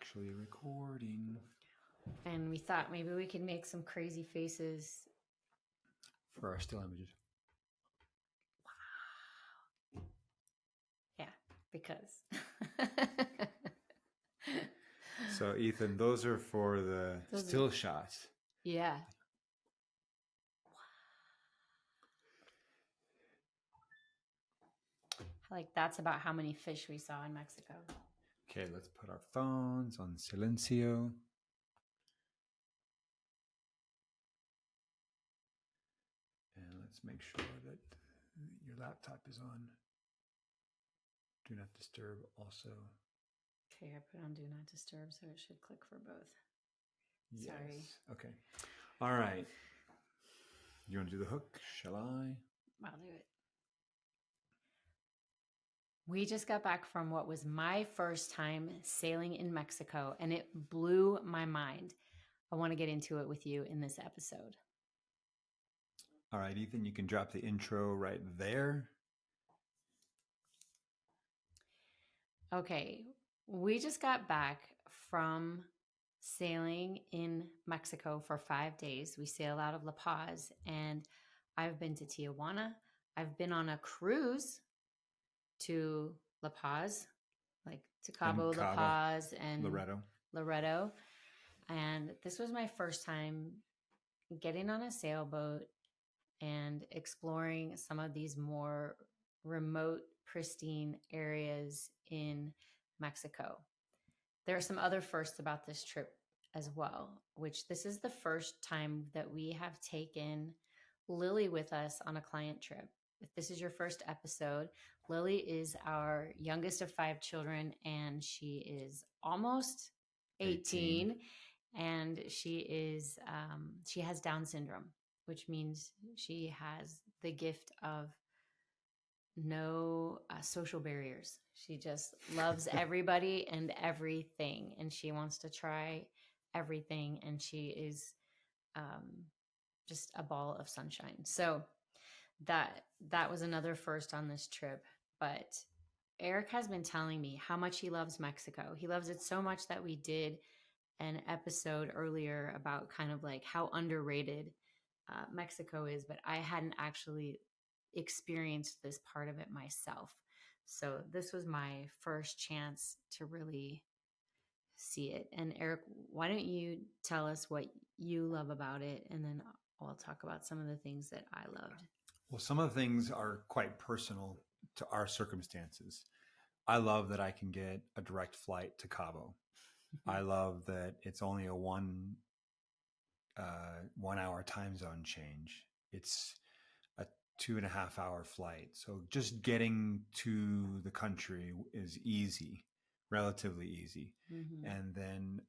actually recording. And we thought maybe we could make some crazy faces. For our still images. Wow. Yeah, because. So, Ethan, those are for the still shots. Yeah. Like, that's about how many fish we saw in Mexico. Okay, let's put our phones on silencio. And let's make sure that your laptop is on Do Not Disturb also. Okay, I put on Do Not Disturb, so it should click for both. Yes. Sorry. Okay. All right. You want to do the hook? Shall I? I'll do it. We just got back from what was my first time sailing in Mexico, and it blew my mind. I want to get into it with you in this episode. All right, Ethan, you can drop the intro right there. Okay, we just got back from sailing in Mexico for 5 days. We sailed out of La Paz, and I've been to Tijuana. I've been on a cruise to La Paz, like to Cabo, La Paz, and Loreto. And this was my first time getting on a sailboat and exploring some of these more remote, pristine areas in Mexico. There are some other firsts about this trip as well, which this is the first time that we have taken Lily with us on a client trip. If this is your first episode, Lily is our youngest of 5 children, and she is almost 18. And she has Down syndrome, which means she has the gift of no social barriers. She just loves everybody and everything, and she wants to try everything, and she is just a ball of sunshine. So that was another first on this trip. But Erik has been telling me how much he loves Mexico. He loves it so much that we did an episode earlier about kind of like how underrated Mexico is, but I hadn't actually experienced this part of it myself. So this was my first chance to really see it. And Erik, why don't you tell us what you love about it, and then I'll talk about some of the things that I loved. Well, some of the things are quite personal to our circumstances. I love that I can get a direct flight to Cabo. I love that it's only a 1 hour time zone change. It's a 2.5 hour flight. So just getting to the country is easy, relatively easy. Mm-hmm. And then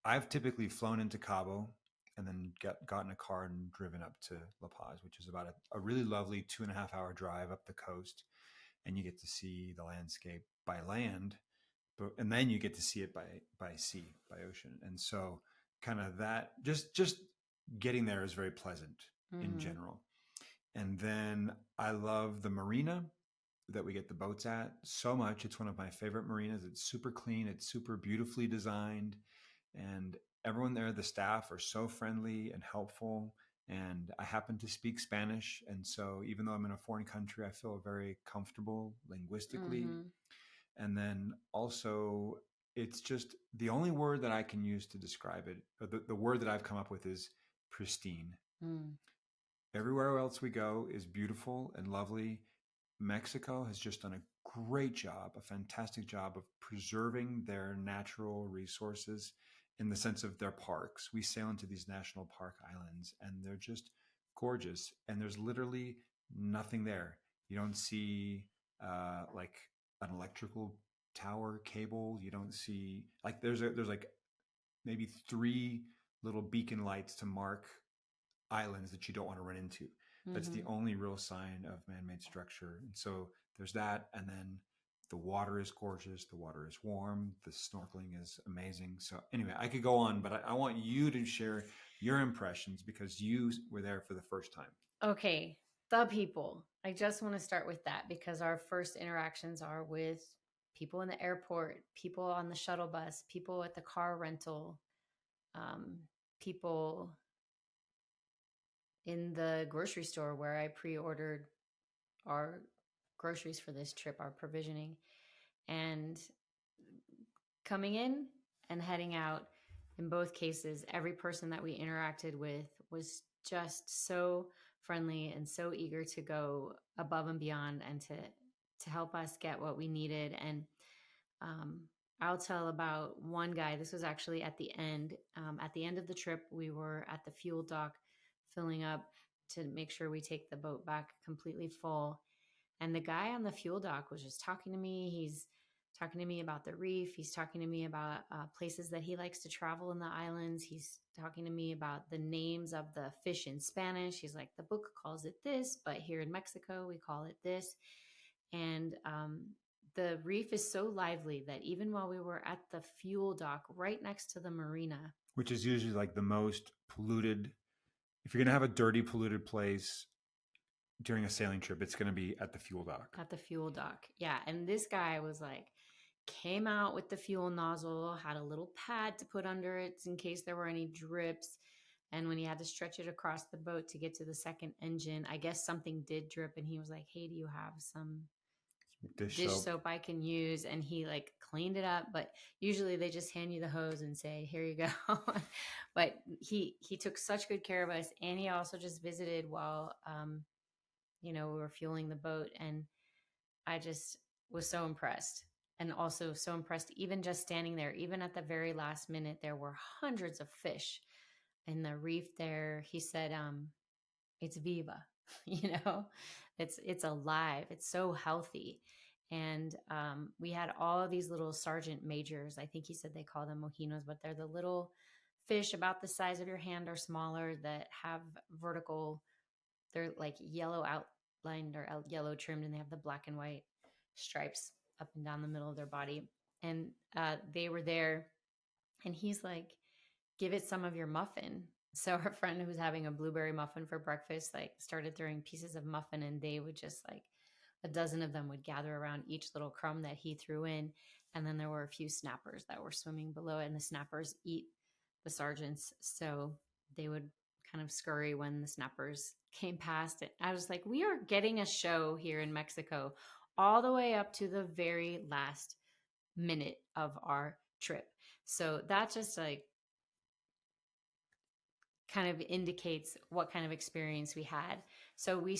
I've typically flown into Cabo and then gotten a car and driven up to La Paz, which is about a really lovely 2.5 hour drive up the coast. And you get to see the landscape by land, and then you get to see it by sea, by ocean. And so kind of that, just getting there is very pleasant in general. And then I love the marina that we get the boats at so much. It's one of my favorite marinas. It's super clean. It's super beautifully designed. And everyone there, the staff are so friendly and helpful. And I happen to speak Spanish. And so even though I'm in a foreign country, I feel very comfortable linguistically. And then also, it's just the only word that I can use to describe it, or the word that I've come up with is pristine. Everywhere else we go is beautiful and lovely. Mexico has just done a great job, a fantastic job of preserving their natural resources in the sense of their parks. We sail into these national park islands and they're just gorgeous. And there's literally nothing there. You don't see like an electrical tower cable. You don't see like there's like maybe 3 little beacon lights to mark islands that you don't want to run into. That's the only real sign of man-made structure. And so there's that. And then the water is gorgeous. The water is warm. The snorkeling is amazing. So anyway, I could go on, but I want you to share your impressions because you were there for the first time. Okay. The people. I just want to start with that because our first interactions are with people in the airport, people on the shuttle bus, people at the car rental, um, people in the grocery store where I pre-ordered our groceries for this trip, our provisioning, and coming in and heading out. In both cases, every person that we interacted with was just so friendly and so eager to go above and beyond and to help us get what we needed. And um, I'll tell about one guy. This was actually at the end. At the end of the trip, we were at the fuel dock filling up to make sure we take the boat back completely full. And the guy on the fuel dock was just talking to me. He's talking to me about the reef. He's talking to me about places that he likes to travel in the islands. He's talking to me about the names of the fish in Spanish. He's like, the book calls it this, but here in Mexico, we call it this. And the reef is so lively that even while we were at the fuel dock right next to the marina, which is usually like the most polluted. If you're going to have a dirty, polluted place during a sailing trip, it's going to be at the fuel dock. At the fuel dock. Yeah. And this guy was like, came out with the fuel nozzle, had a little pad to put under it in case there were any drips. And when he had to stretch it across the boat to get to the second engine, I guess something did drip. And he was like, hey, do you have some dish soap I can use? And he like cleaned it up. But usually they just hand you the hose and say, here you go. But he took such good care of us. And he also just visited while, we were fueling the boat. And I just was so impressed. And also so impressed, even just standing there, even at the very last minute, there were hundreds of fish in the reef there. He said, it's viva, it's alive. It's so healthy. And we had all of these little sergeant majors. I think he said they call them mojinos, but they're the little fish about the size of your hand or smaller that have vertical, they're like yellow outlined or yellow trimmed, and they have the black and white stripes up and down the middle of their body. And they were there, and he's like, give it some of your muffin. So our friend who was having a blueberry muffin for breakfast, like started throwing pieces of muffin, and they would just like a dozen of them would gather around each little crumb that he threw in. And then there were a few snappers that were swimming below, and the snappers eat the sergeants. So they would kind of scurry when the snappers came past it. I was like, we are getting a show here in Mexico all the way up to the very last minute of our trip. So that just like kind of indicates what kind of experience we had. So we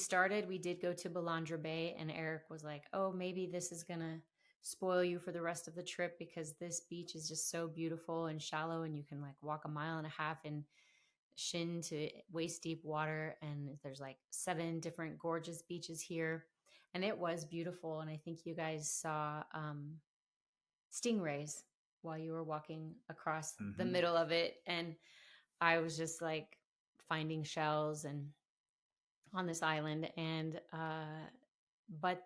did go to Balandra Bay, and Erik was like, oh, maybe this is going to spoil you for the rest of the trip because this beach is just so beautiful and shallow, and you can like walk a mile and a half in shin to waist deep water. And there's like 7 different gorgeous beaches here. And it was beautiful. And I think you guys saw stingrays while you were walking across the middle of it. And I was just like finding shells and on this island. And, but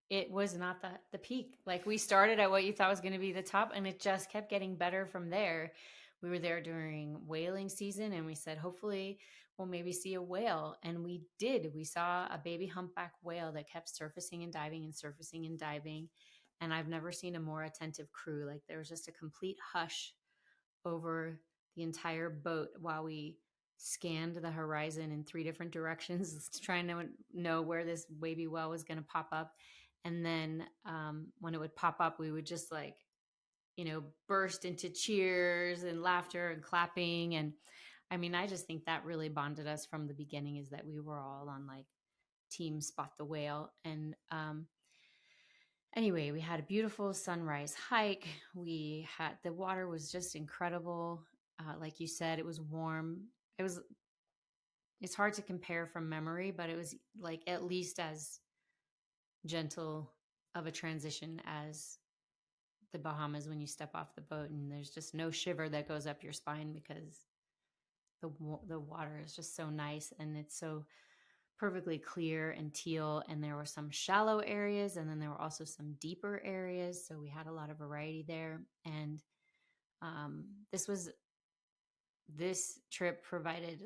it was not the peak. Like we started at what you thought was going to be the top, and it just kept getting better from there. We were there during whaling season, and we said, hopefully we'll maybe see a whale. And we did. We saw a baby humpback whale that kept surfacing and diving and surfacing and diving. And I've never seen a more attentive crew. Like there was just a complete hush over the entire boat while we scanned the horizon in 3 different directions, trying to know where this baby whale was going to pop up. And then when it would pop up, we would just like, burst into cheers and laughter and clapping. And I mean, I just think that really bonded us from the beginning, is that we were all on like team spot the whale. And anyway, we had a beautiful sunrise hike. The water was just incredible. Like you said, it was warm. It's hard to compare from memory, but it was like at least as gentle of a transition as the Bahamas when you step off the boat, and there's just no shiver that goes up your spine because the water is just so nice, and it's so perfectly clear and teal. And there were some shallow areas, and then there were also some deeper areas. So we had a lot of variety there. And this trip provided,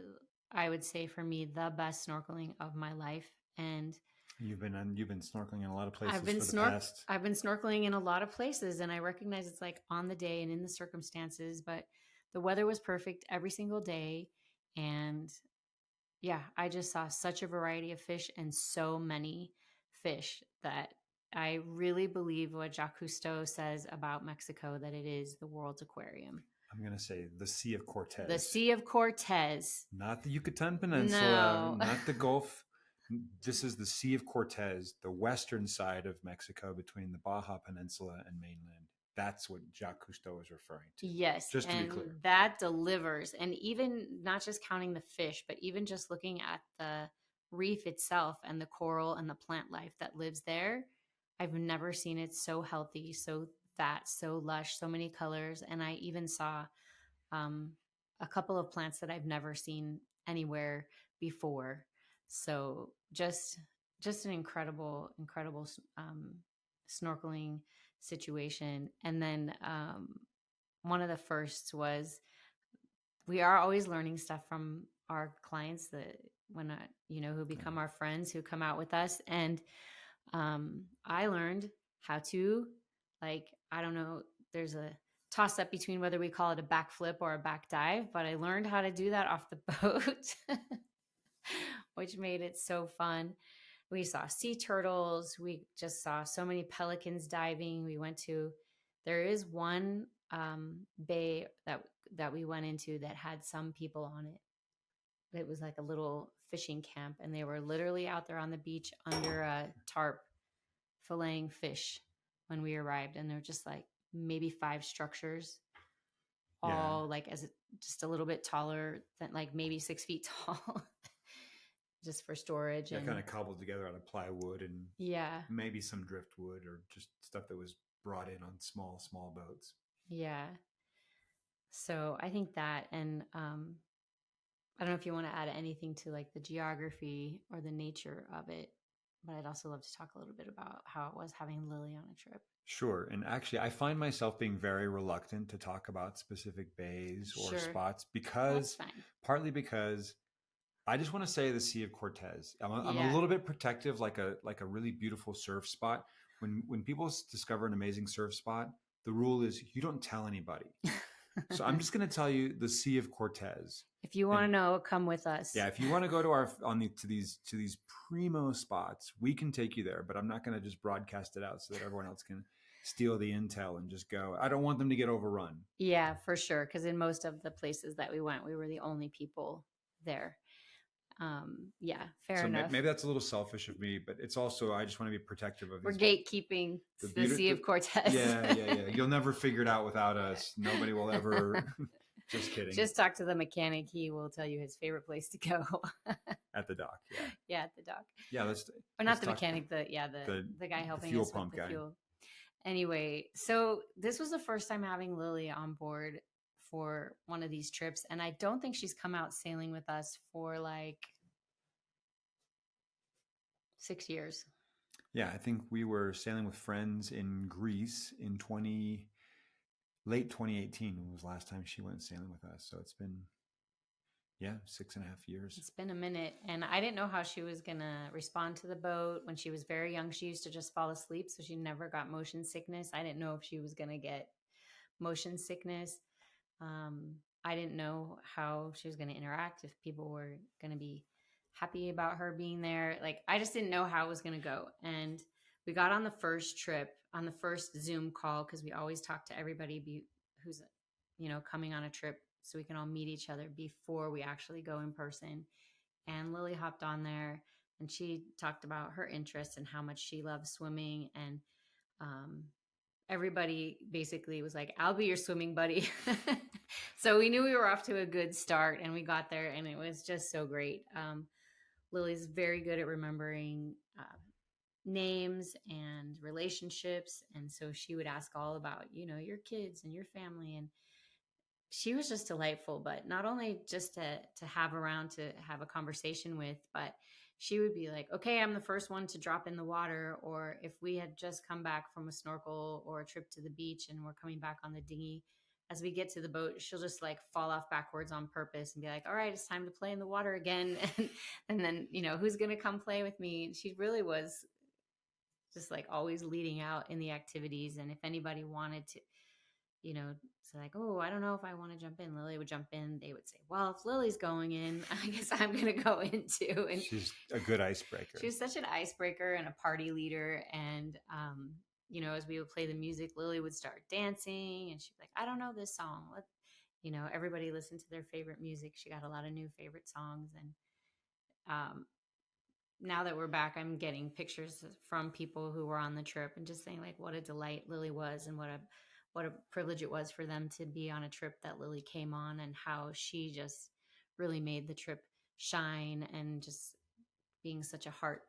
I would say for me, the best snorkeling of my life. And You've been snorkeling in a lot of I've places been for the past. I've been snorkeling in a lot of places, and I recognize it's like on the day and in the circumstances, but the weather was perfect every single day. And yeah, I just saw such a variety of fish and so many fish that I really believe what Jacques Cousteau says about Mexico, that it is the world's aquarium. I'm gonna say the Sea of The Cortez, Sea of Cortez. not the Yucatan Peninsula, No. not the Gulf. This is the Sea of Cortez, the western side of Mexico between the Baja Peninsula and mainland. That's what Jacques Cousteau is referring to. Yes, Just to be and clear. that delivers. And even not just counting the fish, but even just looking at the reef itself and the coral and the plant life that lives there, I've never seen it so healthy, so fat, so lush, so many colors. And I even saw um, a couple of plants that I've never seen anywhere before. So just an incredible snorkeling situation. And then one of the firsts was, we are always learning stuff from our clients that when who become our friends, who come out with us. And I learned how to, like, I don't know, there's a toss up between whether we call it a backflip or a back dive, but I learned how to do that off the boat, which made it so fun. We saw sea turtles. We just saw so many pelicans diving. There is one bay that we went into that had some people on it. It was like a little fishing camp, and they were literally out there on the beach under a tarp filleting fish when we arrived. And they're just like maybe 5 structures, all like just a little bit taller than, like, maybe 6 feet tall, just for storage. Yeah, and kind of cobbled together out of plywood and yeah, maybe some driftwood or just stuff that was brought in on small boats. yeah. So I think that, and I don't know if you want to add anything to like the geography or the nature of it, but I'd also love to talk a little bit about how it was having Lily on a trip. Sure. And actually, I find myself being very reluctant to talk about specific bays or spots partly because I just want to say the Sea of Cortez. I'm a little bit protective, like a really beautiful surf spot. When people discover an amazing surf spot, the rule is you don't tell anybody. So I'm just going to tell you the Sea of Cortez. If you want to know, come with us. Yeah, if you want to go to these primo spots, we can take you there. But I'm not going to just broadcast it out so that everyone else can steal the intel and just go. I don't want them to get overrun. Yeah, for sure. Because in most of the places that we went, we were the only people there. Yeah, fair enough. Maybe that's a little selfish of me, but it's also, I just want to be protective of. We're gatekeeping the Sea of Cortez. Yeah. You'll never figure it out without us. Nobody will ever. Just kidding. Just talk to the mechanic. He will tell you his favorite place to go. At the dock. Yeah. Yeah, at the dock. Yeah, or not the mechanic. The guy helping fuel us pump with the guy. fuel. Anyway, so this was the first time having Lily on board for one of these trips, and I don't think she's come out sailing with us for like 6 years. Yeah, I think we were sailing with friends in Greece in late 2018 was the last time she went sailing with us. So it's been 6.5 years. It's been a minute, and I didn't know how she was gonna respond to the boat. When she was very young, she used to just fall asleep, so she never got motion sickness. I didn't know if she was gonna get motion sickness. I didn't know how she was gonna interact, if people were gonna be happy about her being there. Like, I just didn't know how it was gonna go. And we got on the first trip, on the first Zoom call, because we always talk to everybody who's coming on a trip, so we can all meet each other before we actually go in person. And Lily hopped on there, and she talked about her interests and how much she loves swimming. And everybody basically was like, I'll be your swimming buddy. So we knew we were off to a good start, and we got there, and it was just so great. Lily's very good at remembering names and relationships. And so she would ask all about, your kids and your family. And she was just delightful, but not only just to have around to have a conversation with, but she would be like, okay, I'm the first one to drop in the water. Or if we had just come back from a snorkel or a trip to the beach and we're coming back on the dinghy, as we get to the boat, she'll just like fall off backwards on purpose and be like, all right, it's time to play in the water again. And then, who's going to come play with me? She really was just like always leading out in the activities. And if anybody wanted to, say like, oh, I don't know if I want to jump in, Lily would jump in. They would say, well, if Lily's going in, I guess I'm going to go in too. And she's a good icebreaker. She was such an icebreaker and a party leader. And, as we would play the music, Lily would start dancing and she'd be like, I don't know this song. Everybody listened to their favorite music. She got a lot of new favorite songs. And now that we're back, I'm getting pictures from people who were on the trip and just saying like what a delight Lily was and what a privilege it was for them to be on a trip that Lily came on, and how she just really made the trip shine, and just being such a heart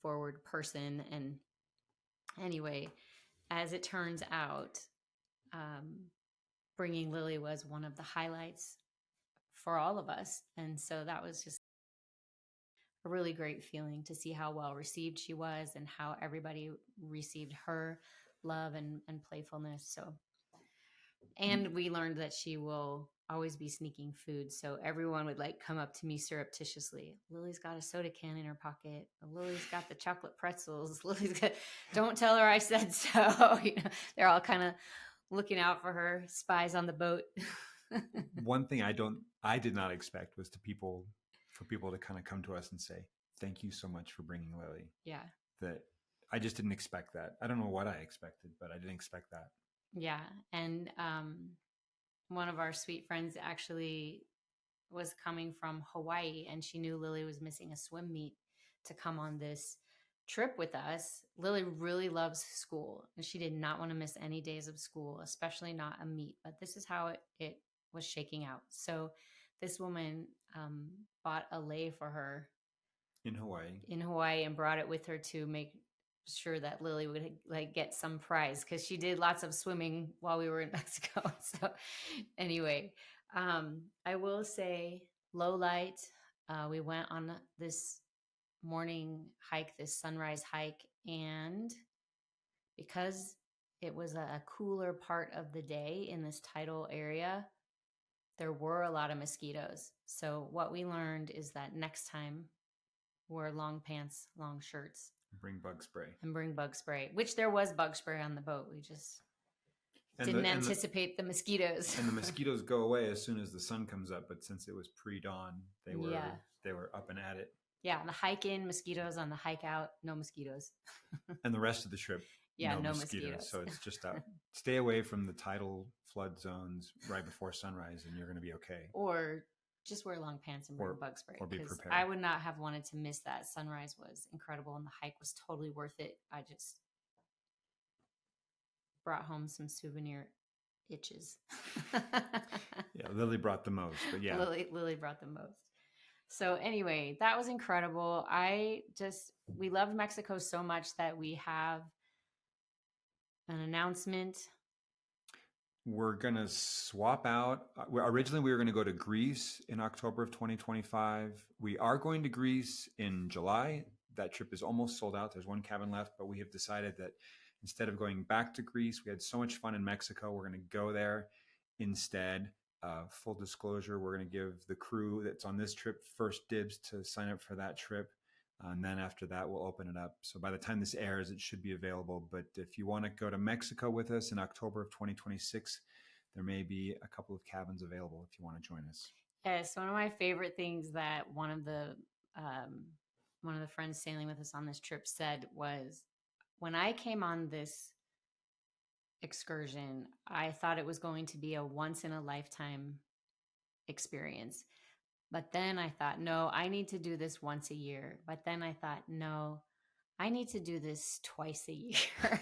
forward person. And anyway, as it turns out, bringing Lily was one of the highlights for all of us. And so that was just a really great feeling to see how well received she was and how everybody received her love and playfulness. So, and we learned that she will always be sneaking food. So everyone would like come up to me surreptitiously. Lily's got a soda can in her pocket. Lily's got the chocolate pretzels. Lily's got, don't tell her I said so. They're all kind of looking out for her, spies on the boat. One thing I did not expect was for people to kind of come to us and say, thank you so much for bringing Lily. Yeah. That I just didn't expect that. I don't know what I expected, but I didn't expect that. Yeah. And one of our sweet friends actually was coming from Hawaii, and she knew Lily was missing a swim meet to come on this trip with us. Lily really loves school, and she did not want to miss any days of school, especially not a meet. But this is how it was shaking out. So this woman bought a lei for her in Hawaii and brought it with her to make sure that Lily would like get some prize, because she did lots of swimming while we were in Mexico. So anyway, I will say low light. We went on this morning hike, this sunrise hike, and because it was a cooler part of the day in this tidal area, there were a lot of mosquitoes. So what we learned is that next time, wear long pants, long shirts. Bring bug spray, which there was bug spray on the boat. We just didn't anticipate the mosquitoes. And the mosquitoes go away as soon as the sun comes up. But since it was pre-dawn, they were up and at it. Yeah, on the hike in, mosquitoes. On the hike out, no mosquitoes. And the rest of the trip, no mosquitoes. So it's just stay away from the tidal flood zones right before sunrise, and you're going to be okay. Or just wear long pants and bring bug spray. Or be prepared. I would not have wanted to miss that. Sunrise was incredible, and the hike was totally worth it. I just brought home some souvenir itches. Yeah, Lily brought the most, but yeah. Lily brought the most. So anyway, that was incredible. We loved Mexico so much that we have an announcement. We're going to swap out. Originally, we were going to go to Greece in October of 2025. We are going to Greece in July. That trip is almost sold out. There's one cabin left, but we have decided that instead of going back to Greece, we had so much fun in Mexico. We're going to go there instead. Full disclosure, we're going to give the crew that's on this trip first dibs to sign up for that trip. And then after that, we'll open it up. So by the time this airs, it should be available. But if you want to go to Mexico with us in October of 2026, there may be a couple of cabins available if you want to join us. Yes, one of my favorite things that one of the friends sailing with us on this trip said was, when I came on this excursion, I thought it was going to be a once in a lifetime experience. But then I thought, no, I need to do this once a year. But then I thought, no, I need to do this twice a year.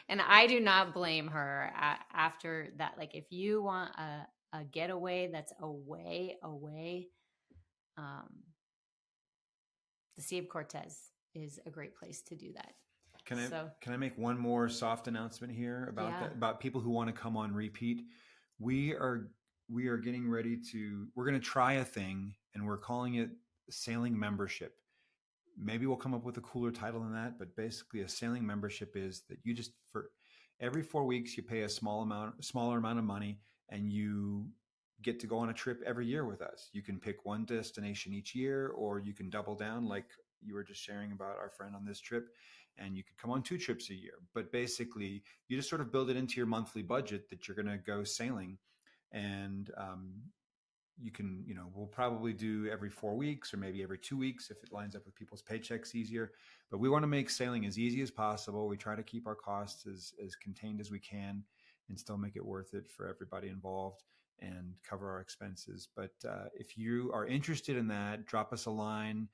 And I do not blame her after that. Like, if you want a getaway that's away, the Sea of Cortez is a great place to do that. Can I make one more soft announcement here about people who want to come on repeat? We are getting ready we're going to try a thing, and we're calling it sailing membership. Maybe we'll come up with a cooler title than that, but basically a sailing membership is that Every 4 weeks, you pay a smaller amount of money, and you get to go on a trip every year with us. You can pick one destination each year, or you can double down, like you were just sharing about our friend on this trip, and you could come on 2 trips a year. But basically, you just sort of build it into your monthly budget that you're going to go sailing, and you can, we'll probably do every 4 weeks or maybe every 2 weeks if it lines up with people's paychecks easier. But we want to make sailing as easy as possible. We try to keep our costs as contained as we can and still make it worth it for everybody involved and cover our expenses. But if you are interested in that, drop us a line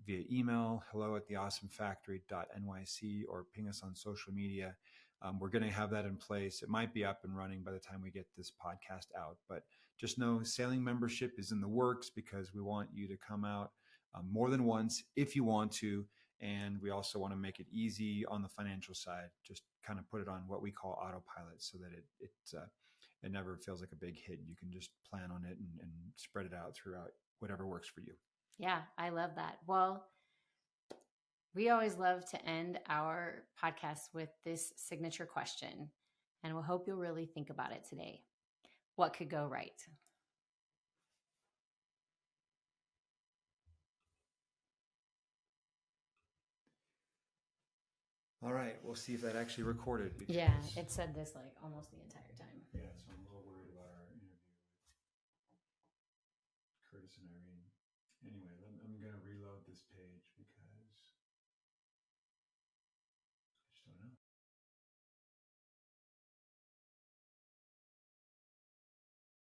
via email, hello@theawesomefactory.nyc, or ping us on social media. We're going to have that in place. It might be up and running by the time we get this podcast out, but just know sailing membership is in the works because we want you to come out more than once if you want to. And we also want to make it easy on the financial side, just kind of put it on what we call autopilot so that it never feels like a big hit. You can just plan on it and spread it out throughout whatever works for you. Yeah, I love that. Well, we always love to end our podcast with this signature question, and we'll hope you'll really think about it today. What could go right? All right, we'll see if that actually recorded. Yeah, it said this like almost the entire